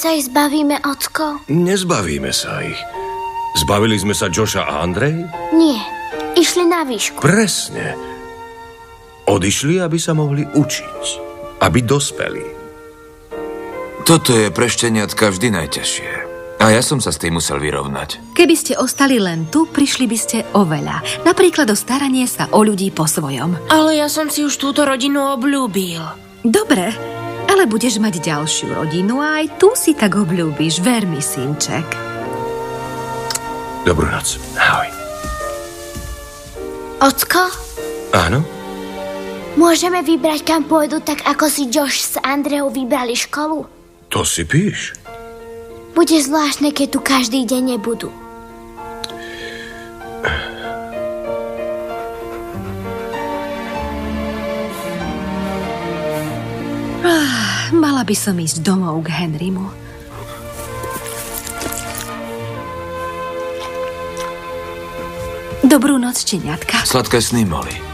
sa ich zbavíme, ocko? Nezbavíme sa ich. Zbavili sme sa Josha a Andrej? Nie, išli na výšku. Presne. Odišli, aby sa mohli učiť. Aby dospeli. Toto je pre šteniatka vždy najťažšie. A ja som sa s tým musel vyrovnať. Keby ste ostali len tu, prišli by ste oveľa. Napríklad o staranie sa o ľudí po svojom. Ale ja som si už túto rodinu obľúbil. Dobre, ale budeš mať ďalšiu rodinu a aj tu si tak obľúbiš, ver mi, synček. Dobrú noc. Ahoj. Ocko, Áno? môžeme vybrať, kam pôjdu, tak ako si Josh s Andreou vybrali školu? To si píš. Bude zvláštne, keď tu každý deň nebudú. Mala by som ísť domov k Henrymu. Dobrú noc, šteniatka. Sladké sny, Molly.